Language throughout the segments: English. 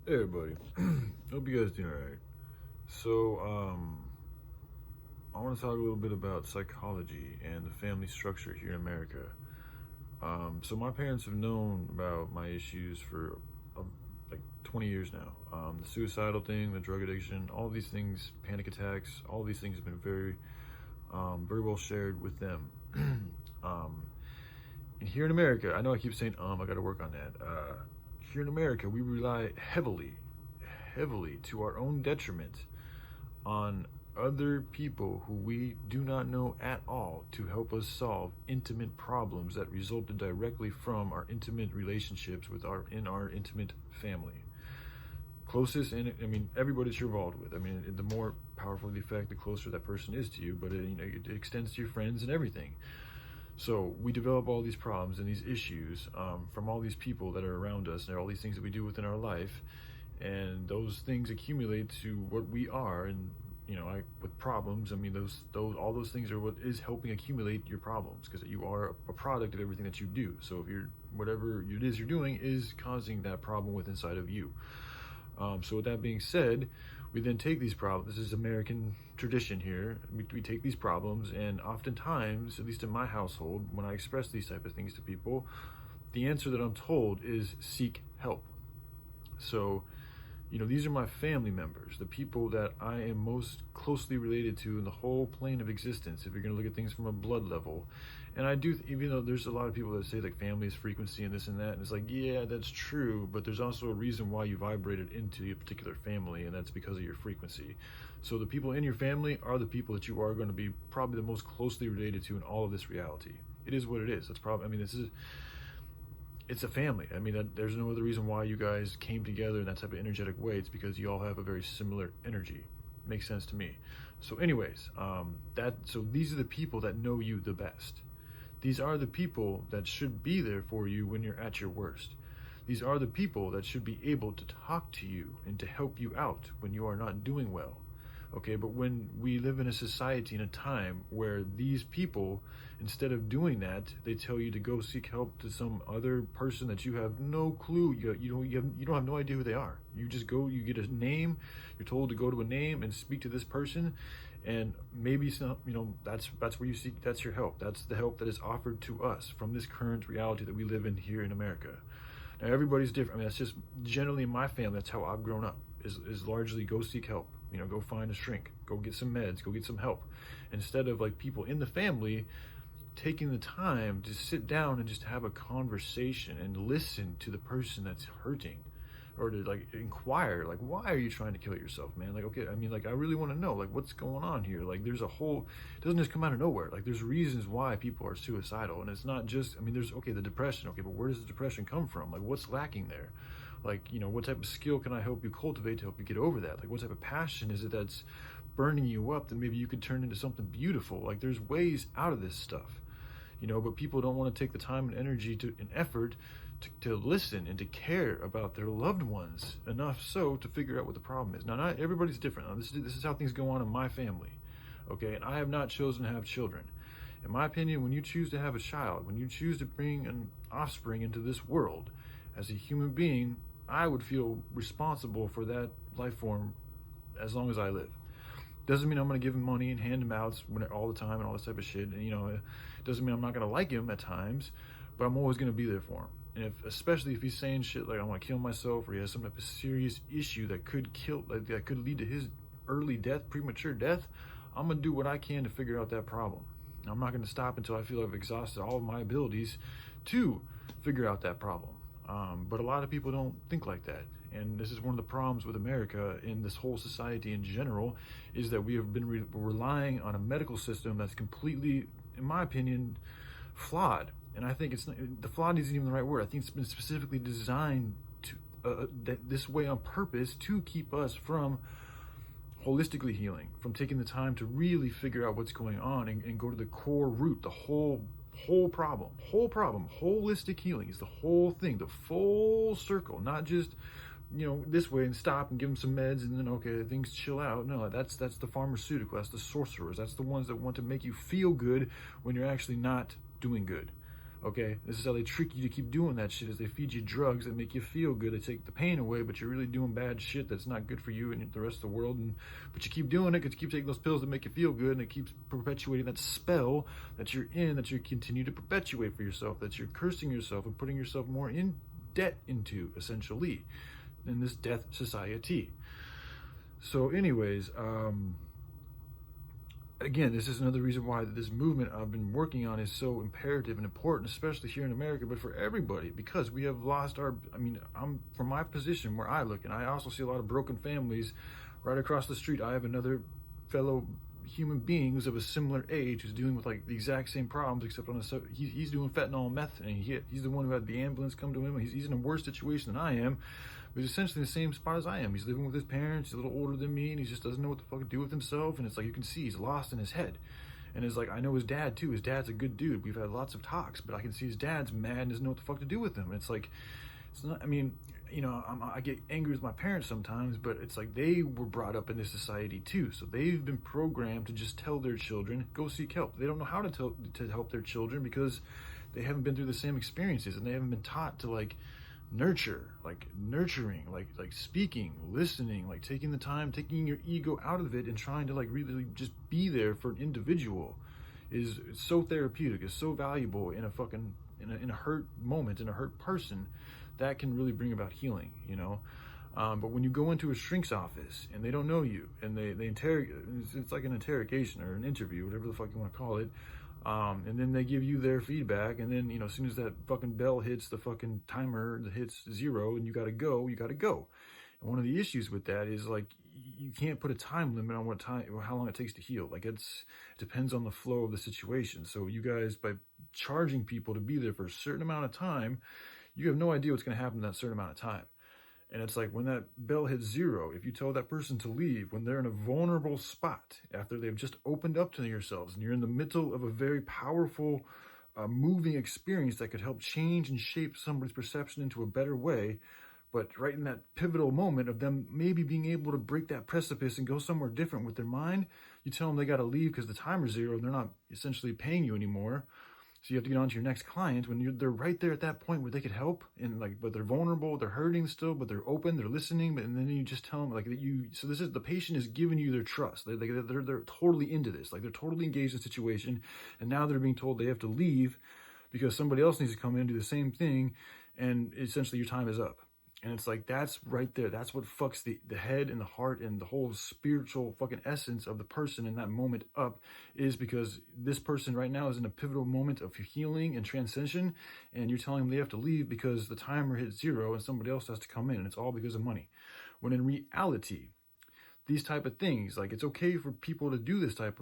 Hey everybody, hope you guys doing alright. So, I want to talk a little bit about psychology and the family structure here in America. So my parents have known about my issues for like 20 years now. The suicidal thing, the drug addiction, all these things, panic attacks, all these things have been very well shared with them. And here in America, I know I keep saying, I got to work on that. Here in America, we rely heavily to our own detriment on other people who we do not know at all to help us solve intimate problems that resulted directly from our intimate relationships in our intimate family. Closest, and I mean everybody that you're involved with. I mean, the more powerful the effect, the closer that person is to you. But it extends to your friends and everything. So we develop all these problems and these issues from all these people that are around us and all these things that we do within our life, and those things accumulate to what we are. And with problems, I mean all those things are what is helping accumulate your problems, because you are a product of everything that you do. So if whatever it is you're doing is causing that problem with inside of you. So with that being said, we then take these problems. This is American tradition here. We take these problems, and oftentimes, at least in my household, when I express these type of things to people, the answer that I'm told is seek help. So, these are my family members, the people that I am most closely related to in the whole plane of existence, if you're going to look at things from a blood level. And I do, even though there's a lot of people that say like family is frequency and this and that, and it's like, yeah, that's true, but there's also a reason why you vibrated into a particular family, and that's because of your frequency. So the people in your family are the people that you are going to be probably the most closely related to in all of this reality. It is what it is. That's probably, I mean, it's a family. I mean, there's no other reason why you guys came together in that type of energetic way. It's because you all have a very similar energy. Makes sense to me. So anyways, so these are the people that know you the best. These are the people that should be there for you when you're at your worst. These are the people that should be able to talk to you and to help you out when you are not doing well. Okay, but when we live in a society, in a time where these people, instead of doing that, they tell you to go seek help to some other person that you have no clue. You don't have no idea who they are. You just go, you get a name, you're told to go to a name and speak to this person, and maybe some, that's where you seek. That's your help. That's the help that is offered to us from this current reality that we live in here in America. Now everybody's different. I mean, that's just generally in my family. That's how I've grown up. Is largely go seek help. Go find a shrink, go get some meds, go get some help. Instead of like people in the family taking the time to sit down and just have a conversation and listen to the person that's hurting, or to like inquire, like, why are you trying to kill yourself, man? Like, okay, I mean, like, I really want to know, like, what's going on here? Like, there's it doesn't just come out of nowhere. Like, there's reasons why people are suicidal, and it's not just, I mean, there's, okay, the depression, okay, but where does the depression come from? Like, what's lacking there? Like, what type of skill can I help you cultivate to help you get over that? Like, what type of passion is it that's burning you up that maybe you could turn into something beautiful? Like, there's ways out of this stuff, but people don't want to take the time and energy and effort to listen and to care about their loved ones enough so to figure out what the problem is. Now, not everybody's different. Now, this is how things go on in my family, okay? And I have not chosen to have children. In my opinion, when you choose to have a child, when you choose to bring an offspring into this world, as a human being, I would feel responsible for that life form as long as I live. Doesn't mean I'm going to give him money and hand him out all the time and all this type of shit. And, it doesn't mean I'm not going to like him at times, but I'm always going to be there for him. And especially if he's saying shit like I want to kill myself, or he has some type of serious issue that could lead to his early death, premature death, I'm going to do what I can to figure out that problem. I'm not going to stop until I feel I've exhausted all of my abilities to figure out that problem. But a lot of people don't think like that. And this is one of the problems with America and this whole society in general, is that we have been relying on a medical system that's completely, in my opinion, flawed. And I think the flawed isn't even the right word. I think it's been specifically designed to this way on purpose to keep us from holistically healing, from taking the time to really figure out what's going on and go to the core root, the whole problem. Holistic healing is the whole thing, the full circle, not just this way and stop and give them some meds and then okay, things chill out. No, that's the pharmaceutical, that's the sorcerers, that's the ones that want to make you feel good when you're actually not doing good. Okay, this is how they trick you to keep doing that shit, is they feed you drugs that make you feel good. They take the pain away, but you're really doing bad shit that's not good for you and the rest of the world. But you keep doing it because you keep taking those pills that make you feel good, and it keeps perpetuating that spell that you're in, that you continue to perpetuate for yourself, that you're cursing yourself and putting yourself more in debt into, essentially, in this death society. So anyways, again, this is another reason why this movement I've been working on is so imperative and important, especially here in America, but for everybody, because we have lost our, I'm from my position where I look, and I also see a lot of broken families right across the street. I have another fellow human being who's of a similar age who's dealing with like the exact same problems, except on he's doing fentanyl and meth, and he's the one who had the ambulance come to him. He's in a worse situation than I am. He's essentially in the same spot as I am. He's living with his parents. He's a little older than me, and he just doesn't know what the fuck to do with himself. And it's like, you can see he's lost in his head. And it's like, I know his dad too. His dad's a good dude. We've had lots of talks, but I can see his dad's mad and doesn't know what the fuck to do with him. And it's like, it's not, I get angry with my parents sometimes, but it's like they were brought up in this society too. So they've been programmed to just tell their children, go seek help. They don't know how to help their children because they haven't been through the same experiences, and they haven't been taught to like nurturing, like speaking, listening, like taking the time, taking your ego out of it and trying to like really just be there for an individual is so therapeutic, is so valuable in a fucking, in a hurt moment, in a hurt person, that can really bring about healing, you know? But when you go into a shrink's office and they don't know you, and they interrogate, it's like an interrogation or an interview, whatever the fuck you want to call it. And then they give you their feedback, and then, as soon as that fucking bell hits, the fucking timer that hits 0 and you gotta go. And one of the issues with that is like, you can't put a time limit on how long it takes to heal. Like it depends on the flow of the situation. So you guys, by charging people to be there for a certain amount of time, you have no idea what's going to happen in that certain amount of time. And it's like, when that bell hits 0, if you tell that person to leave, when they're in a vulnerable spot, after they've just opened up to yourselves, and you're in the middle of a very powerful, moving experience that could help change and shape somebody's perception into a better way, but right in that pivotal moment of them maybe being able to break that precipice and go somewhere different with their mind, you tell them they got to leave because the timer's 0 and they're not essentially paying you anymore. So you have to get on to your next client when they're right there at that point where they could help, and like, but they're vulnerable, they're hurting still, but they're open, they're listening. And then you just tell them like that so this is, the patient is giving you their trust. They're totally into this. Like, they're totally engaged in the situation. And now they're being told they have to leave because somebody else needs to come in and do the same thing. And essentially your time is up. And it's like, that's right there. That's what fucks the head and the heart and the whole spiritual fucking essence of the person in that moment up, is because this person right now is in a pivotal moment of healing and transcension, and you're telling them they have to leave because the timer hit 0 and somebody else has to come in, and it's all because of money. When in reality, these type of things, like, it's okay for people to do this to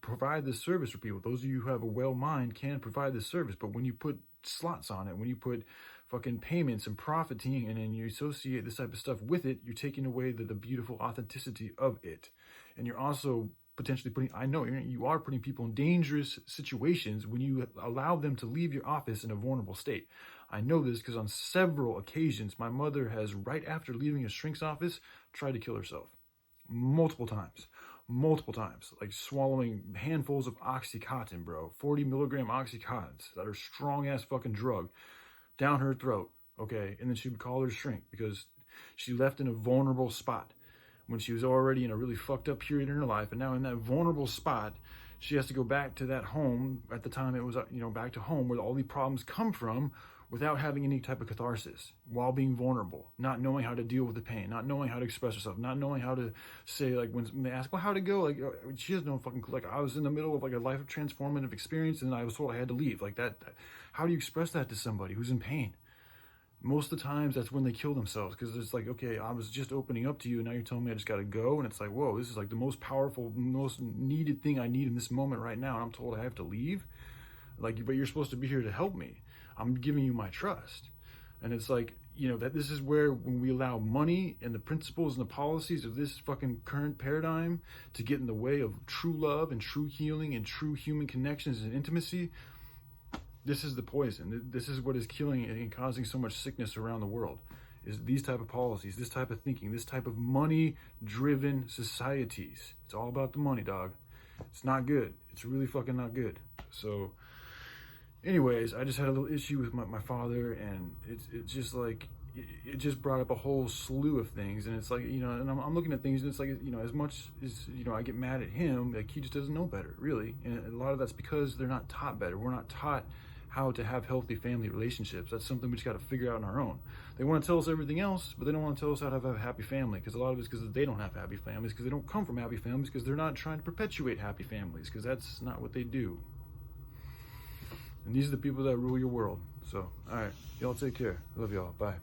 provide this service for people. Those of you who have a well mind can provide this service, but when you put slots on it, when you put fucking payments and profiting, and then you associate this type of stuff with it, you're taking away the beautiful authenticity of it. And you're also potentially you are putting people in dangerous situations when you allow them to leave your office in a vulnerable state. I know this because on several occasions, my mother has, right after leaving a shrink's office, tried to kill herself. Multiple times, like swallowing handfuls of Oxycontin, bro, 40 milligram Oxycontins that are strong ass fucking drug down her throat. Okay. And then she would call her shrink because she left in a vulnerable spot when she was already in a really fucked up period in her life. And now in that vulnerable spot, she has to go back to that home. At the time it was, back to home where all these problems come from, without having any type of catharsis, while being vulnerable, not knowing how to deal with the pain, not knowing how to express herself, not knowing how to say, like, when they ask, well, how'd it go? Like, she has no fucking clue. Like, I was in the middle of like a life transformative experience and I was told I had to leave. Like that, how do you express that to somebody who's in pain? Most of the times that's when they kill themselves, because it's like, okay, I was just opening up to you and now you're telling me I just got to go. And it's like, whoa, this is like the most powerful, most needed thing I need in this moment right now. And I'm told I have to leave. Like, but you're supposed to be here to help me. I'm giving you my trust. And it's like, that this is where, when we allow money and the principles and the policies of this fucking current paradigm to get in the way of true love and true healing and true human connections and intimacy, this is the poison. This is what is killing and causing so much sickness around the world, is these type of policies, this type of thinking, this type of money-driven societies. It's all about the money, dog. It's not good. It's really fucking not good. So, anyways, I just had a little issue with my father, and it's just like, it just brought up a whole slew of things. And it's like, you know, and I'm looking at things, and it's like, you know, as much as, you know, I get mad at him, like, he just doesn't know better, really. And a lot of that's because they're not taught better. We're not taught how to have healthy family relationships. That's something we just got to figure out on our own. They want to tell us everything else, but they don't want to tell us how to have a happy family, because a lot of it's because they don't have happy families, because they don't come from happy families, because they're not trying to perpetuate happy families, because that's not what they do. And these are the people that rule your world. So, all right, y'all take care. Love y'all. Bye.